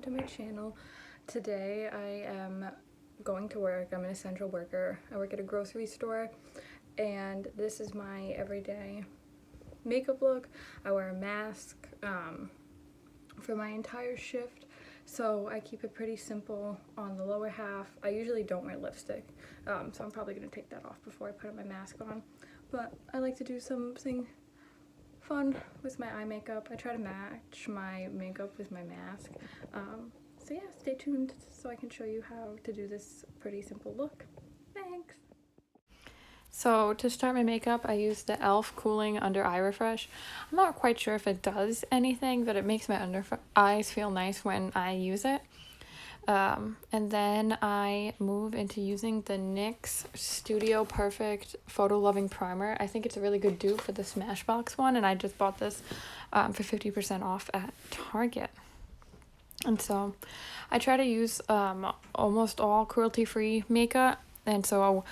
to my channel. Today I am going to work. I'm an essential worker. I work at a grocery store, and this is my everyday makeup look. I wear a mask for my entire shift, so I keep it pretty simple on the lower half. I usually don't wear lipstick, so I'm probably going to take that off before I put my mask on, but I like to do something fun with my eye makeup. I try to match my makeup with my mask. So yeah, stay tuned so I can show you how to do this pretty simple look. Thanks! So to start my makeup, I use the e.l.f. Cooling Under Eye Refresh. I'm not quite sure if it does anything, but it makes my under eyes feel nice when I use it. And then I move into using the NYX Studio Perfect Photo Loving Primer. I think it's a really good dupe for the Smashbox one, and I just bought this for 50% off at Target. And so I try to use almost all cruelty-free makeup. And so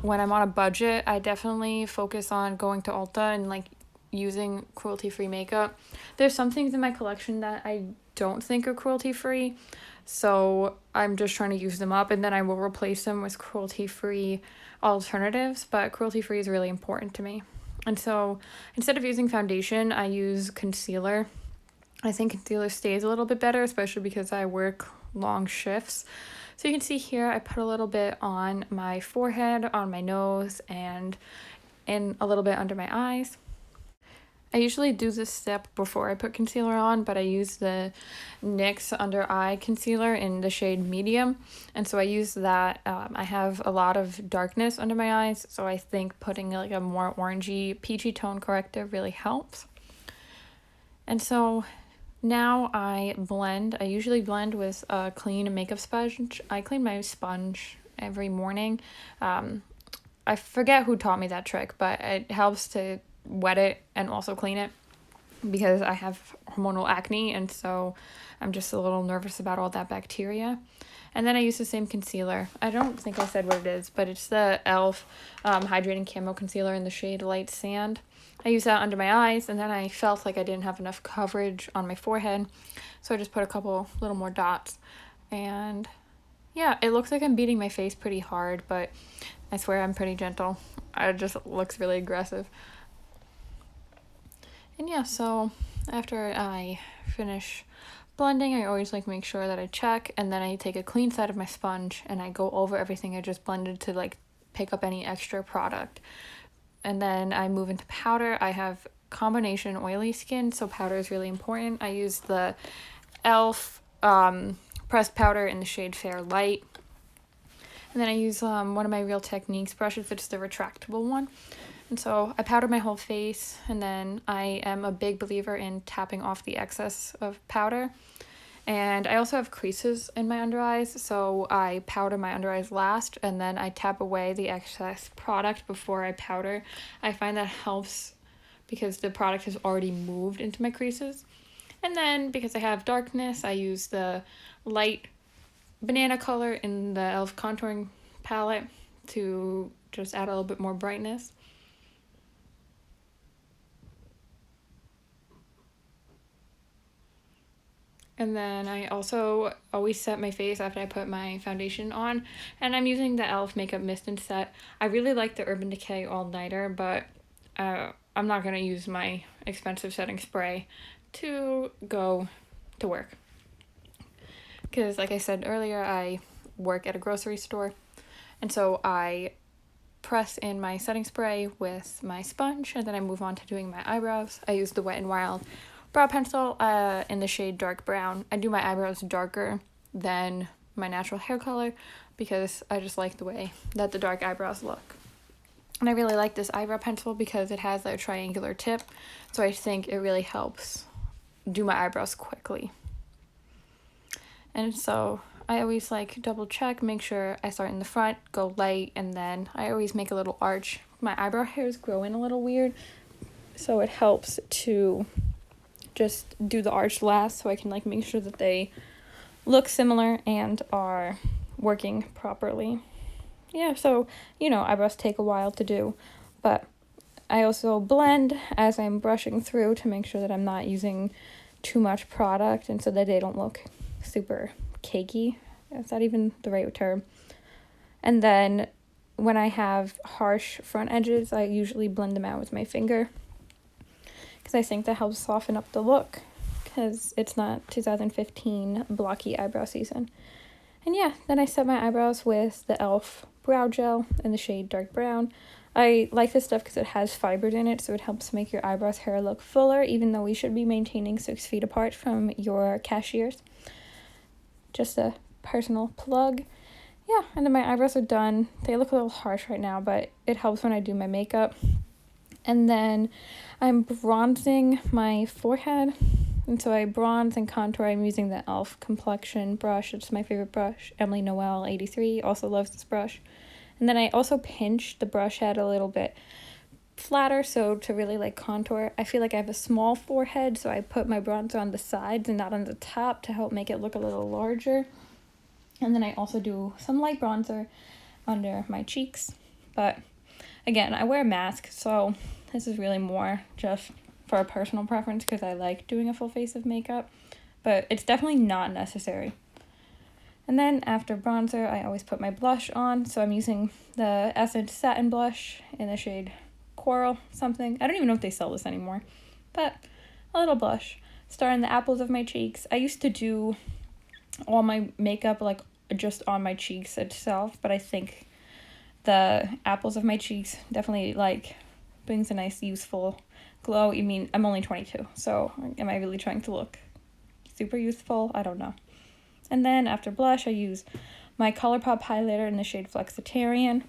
when I'm on a budget, I definitely focus on going to Ulta and like using cruelty-free makeup. There's some things in my collection that I don't think are cruelty-free, so I'm just trying to use them up, and then I will replace them with cruelty-free alternatives, but cruelty-free is really important to me. And so instead of using foundation, I use concealer. I think concealer stays a little bit better, especially because I work long shifts. So you can see here I put a little bit on my forehead, on my nose, and a little bit under my eyes. I usually do this step before I put concealer on, but I use the NYX Under Eye Concealer in the shade Medium, and so I use that. I have a lot of darkness under my eyes, so I think putting like a more orangey, peachy tone corrector really helps. And so now I blend. I usually blend with a clean makeup sponge. I clean my sponge every morning. I forget who taught me that trick, but it helps to wet it and also clean it because I have hormonal acne, and so I'm just a little nervous about all that bacteria. And then I use the same concealer. I don't think I said what it is, but it's the e.l.f. Hydrating Camo Concealer in the shade Light Sand. I use that under my eyes, and then I felt like I didn't have enough coverage on my forehead, so I just put a couple little more dots. And yeah, it looks like I'm beating my face pretty hard, but I swear I'm pretty gentle. It just looks really aggressive. And yeah, so after I finish blending, I always like make sure that I check, and then I take a clean side of my sponge and I go over everything I just blended to like pick up any extra product. And then I move into powder. I have combination oily skin, so powder is really important. I use the e.l.f. Pressed powder in the shade Fair Light. And then I use one of my Real Techniques brushes. It's the retractable one. And so I powder my whole face, and then I am a big believer in tapping off the excess of powder. And I also have creases in my under eyes, so I powder my under eyes last, and then I tap away the excess product before I powder. I find that helps because the product has already moved into my creases. And then because I have darkness, I use the light banana color in the e.l.f. contouring palette to just add a little bit more brightness. And then I also always set my face after I put my foundation on, and I'm using the e.l.f. Makeup Mist and Set. I really like the Urban Decay All Nighter, but I'm not going to use my expensive setting spray to go to work. Because like I said earlier, I work at a grocery store, and so I press in my setting spray with my sponge, and then I move on to doing my eyebrows. I use the Wet n Wild brow pencil in the shade Dark Brown. I do my eyebrows darker than my natural hair color because I just like the way that the dark eyebrows look. And I really like this eyebrow pencil because it has a triangular tip, so I think it really helps do my eyebrows quickly. And so I always like double check, make sure I start in the front, go light, and then I always make a little arch. My eyebrow hairs grow in a little weird, so it helps to just do the arch last so I can like make sure that they look similar and are working properly. Yeah, so you know, eyebrows take a while to do, but I also blend as I'm brushing through to make sure that I'm not using too much product and so that they don't look super cakey. Is that even the right term? And then when I have harsh front edges, I usually blend them out with my finger because I think that helps soften up the look because it's not 2015 blocky eyebrow season. And yeah, then I set my eyebrows with the e.l.f. brow gel in the shade dark brown. I like this stuff because it has fibers in it, so it helps make your eyebrows hair look fuller, even though we should be maintaining 6 feet apart from your cashiers. Just a personal plug. Yeah, and then my eyebrows are done. They look a little harsh right now, but it helps when I do my makeup. And then I'm bronzing my forehead. And so I bronze and contour. I'm using the e.l.f. complexion brush. It's my favorite brush. Emily Noel 83 also loves this brush. And then I also pinch the brush head a little bit flatter, so to really like contour. I feel like I have a small forehead, so I put my bronzer on the sides and not on the top to help make it look a little larger. And then I also do some light bronzer under my cheeks. But again, I wear a mask, so this is really more just for a personal preference because I like doing a full face of makeup. But it's definitely not necessary. And then after bronzer, I always put my blush on. So I'm using the Essence Satin Blush in the shade Coral something. I don't even know if they sell this anymore. But a little blush. Starting the apples of my cheeks. I used to do all my makeup like just on my cheeks itself, but I think the apples of my cheeks definitely like brings a nice useful glow. I mean, I'm only 22, so am I really trying to look super youthful? I don't know. And then after blush, I use my Colourpop highlighter in the shade Flexitarian,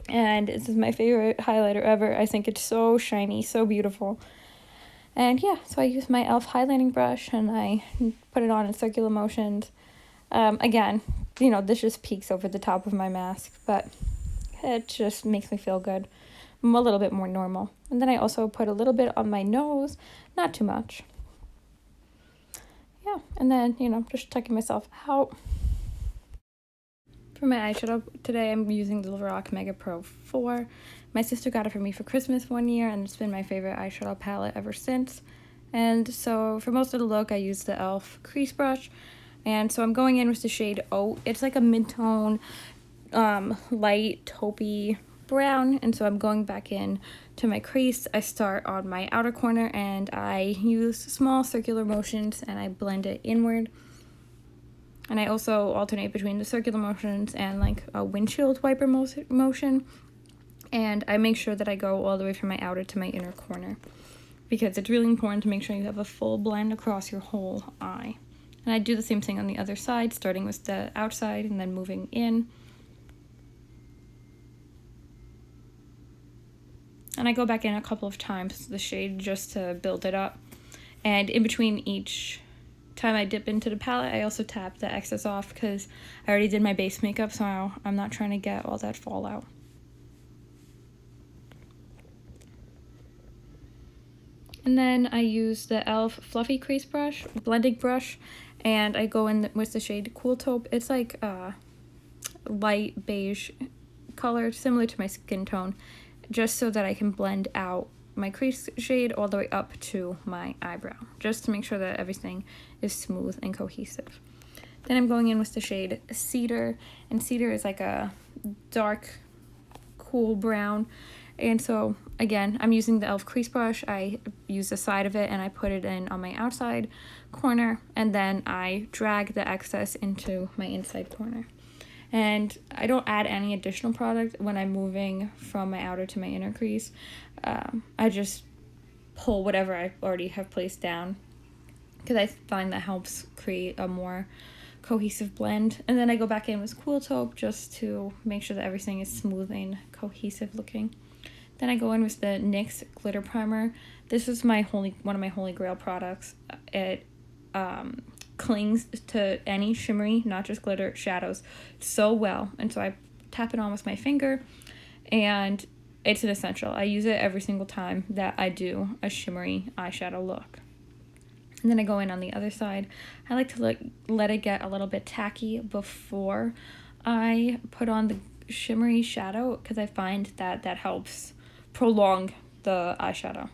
and this is my favorite highlighter ever. I think it's so shiny, so beautiful. And yeah, so I use my e.l.f. highlighting brush and I put it on in circular motions. Again, you know, this just peeks over the top of my mask, but it just makes me feel good. I'm a little bit more normal. And then I also put a little bit on my nose, not too much. Yeah, and then, you know, just checking myself out. For my eyeshadow today, I'm using the Lorac Mega Pro 4. My sister got it for me for Christmas one year, and it's been my favorite eyeshadow palette ever since. And so for most of the look, I used the e.l.f. crease brush. And so I'm going in with the shade Oat. It's like a mid-tone, light taupey brown. And so I'm going back in to my crease. I start on my outer corner, and I use small circular motions, and I blend it inward. And I also alternate between the circular motions and like a windshield wiper motion. And I make sure that I go all the way from my outer to my inner corner, because it's really important to make sure you have a full blend across your whole eye. And I do the same thing on the other side, starting with the outside and then moving in. And I go back in a couple of times the shade just to build it up. And in between each time I dip into the palette, I also tap the excess off because I already did my base makeup, so I'm not trying to get all that fallout. And then I use the e.l.f. Fluffy Crease Brush, blending brush, and I go in with the shade Cool Taupe. It's like a light beige color, similar to my skin tone, just so that I can blend out my crease shade all the way up to my eyebrow, just to make sure that everything is smooth and cohesive. Then I'm going in with the shade Cedar, and Cedar is like a dark, cool brown. And so, again, I'm using the e.l.f. crease brush. I use the side of it, and I put it in on my outside corner, and then I drag the excess into my inside corner. And I don't add any additional product when I'm moving from my outer to my inner crease. I just pull whatever I already have placed down, because I find that helps create a more cohesive blend. And then I go back in with Cool Taupe just to make sure that everything is smooth and cohesive looking. Then I go in with the NYX glitter primer. This is one of my holy grail products. It clings to any shimmery, not just glitter, shadows so well. And so I tap it on with my finger, and it's an essential. I use it every single time that I do a shimmery eyeshadow look. And then I go in on the other side. I like to let it get a little bit tacky before I put on the shimmery shadow, because I find that that helps prolong the eyeshadow.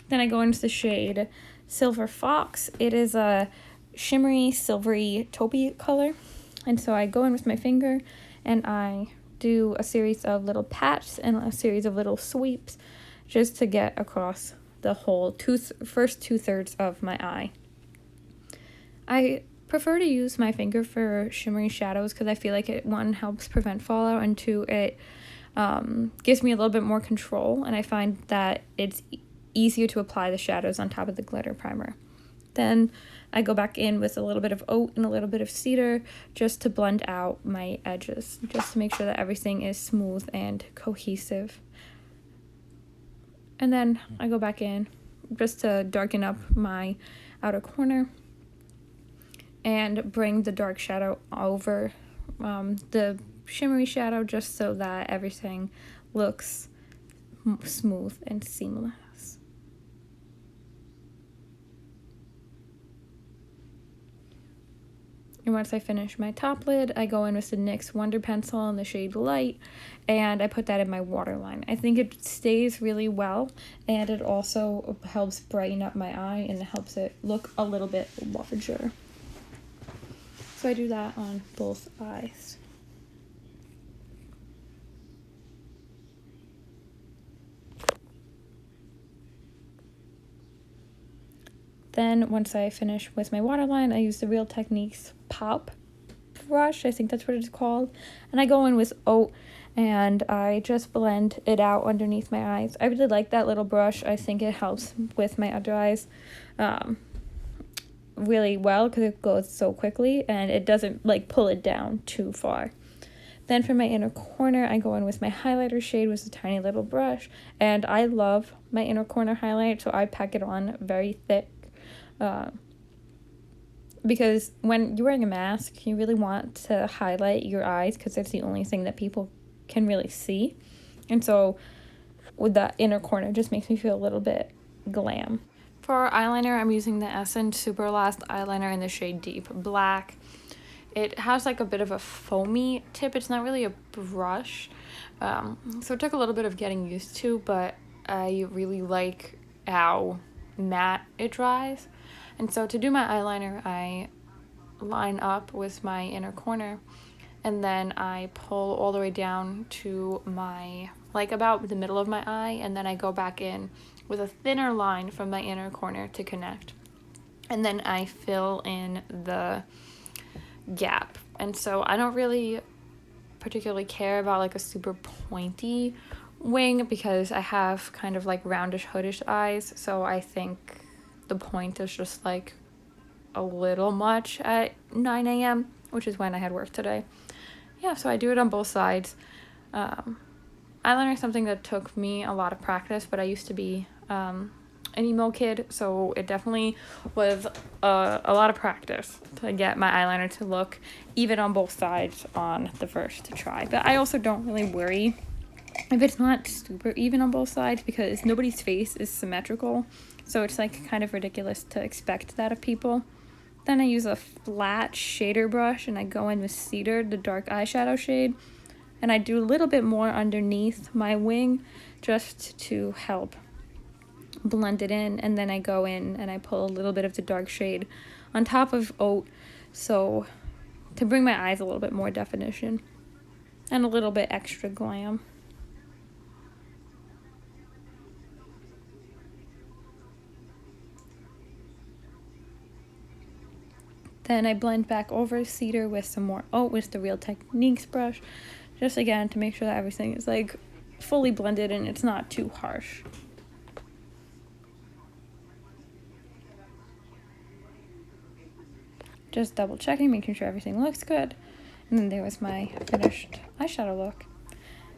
Then I go into the shade Silver Fox. It is a shimmery, silvery, taupey color. And so I go in with my finger and I do a series of little pats and a series of little sweeps just to get across the whole first 2/3 of my eye. I prefer to use my finger for shimmery shadows because I feel like it, one, helps prevent fallout, and two, it gives me a little bit more control, and I find that it's easier to apply the shadows on top of the glitter primer. Then I go back in with a little bit of oat and a little bit of cedar just to blend out my edges, just to make sure that everything is smooth and cohesive. And then I go back in just to darken up my outer corner and bring the dark shadow over the shimmery shadow just so that everything looks smooth and seamless. And once I finish my top lid, I go in with the NYX Wonder Pencil in the shade Light, and I put that in my waterline. I think it stays really well, and it also helps brighten up my eye and it helps it look a little bit larger. So I do that on both eyes. Then once I finish with my waterline, I use the Real Techniques Pop brush, I think that's what it's called, and I go in with oat and I just blend it out underneath my eyes. I really like that little brush. I think it helps with my under eyes really well because it goes so quickly and it doesn't like pull it down too far. Then for my inner corner, I go in with my highlighter shade with a tiny little brush, and I love my inner corner highlight, so I pack it on very thick. Because when you're wearing a mask, you really want to highlight your eyes because that's the only thing that people can really see. And so with that inner corner, it just makes me feel a little bit glam. For eyeliner, I'm using the Essence Superlast eyeliner in the shade Deep Black. It has like a bit of a foamy tip. It's not really a brush. So it took a little bit of getting used to, but I really like how matte it dries. And so to do my eyeliner, I line up with my inner corner and then I pull all the way down to my, like about the middle of my eye, and then I go back in with a thinner line from my inner corner to connect. And then I fill in the gap. And so I don't really particularly care about like a super pointy wing because I have kind of like roundish hoodish eyes, so I think the point is just like a little much at 9 a.m., which is when I had work today. Yeah, so I do it on both sides. Eyeliner is something that took me a lot of practice, but I used to be an emo kid, so it definitely was a lot of practice to get my eyeliner to look even on both sides on the first try. But I also don't really worry if it's not super even on both sides because nobody's face is symmetrical, so it's like kind of ridiculous to expect that of people. Then I use a flat shader brush and I go in with Cedar, the dark eyeshadow shade, and I do a little bit more underneath my wing just to help blend it in, and then I go in and I pull a little bit of the dark shade on top of oat, so to bring my eyes a little bit more definition and a little bit extra glam. Then I blend back over Cedar with some more oat with the Real Techniques brush, just again to make sure that everything is like fully blended and it's not too harsh. Just double checking, making sure everything looks good. And then there was my finished eyeshadow look.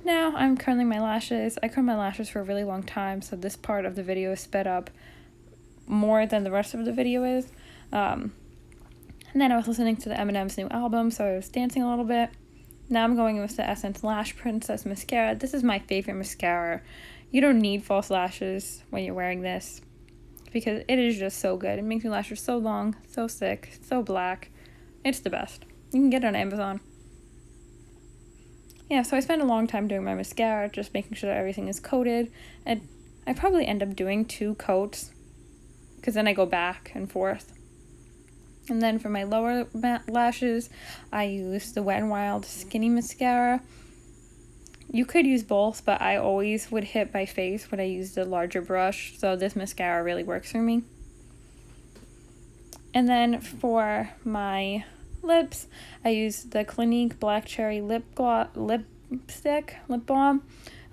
Now I'm curling my lashes. I curl my lashes for a really long time, so this part of the video is sped up more than the rest of the video is. And then I was listening to the Eminem's new album, so I was dancing a little bit. Now I'm going with the Essence Lash Princess mascara. This is my favorite mascara. You don't need false lashes when you're wearing this because it is just so good. It makes your lashes so long, so thick, so black. It's the best. You can get it on Amazon. Yeah, so I spent a long time doing my mascara, just making sure that everything is coated. And I probably end up doing 2 coats because then I go back and forth. And then for my lower lashes, I use the Wet n Wild Skinny Mascara. You could use both, but I always would hit my face when I use the larger brush, so this mascara really works for me. And then for my lips, I use the Clinique Black Cherry lip balm.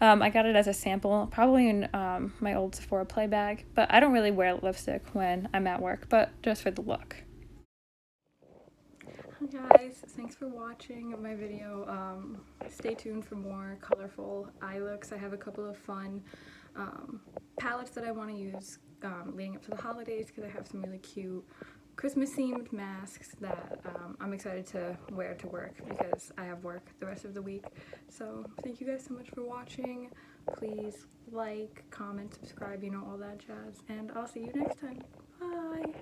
I got it as a sample, probably in my old Sephora play bag, but I don't really wear lipstick when I'm at work, but just for the look. Hi guys, thanks for watching my video. Stay tuned for more colorful eye looks. I have a couple of fun palettes that I want to use leading up to the holidays because I have some really cute Christmas themed masks that I'm excited to wear to work because I have work the rest of the week. So thank you guys so much for watching. Please like, comment, subscribe, you know, all that jazz, and I'll see you next time. Bye!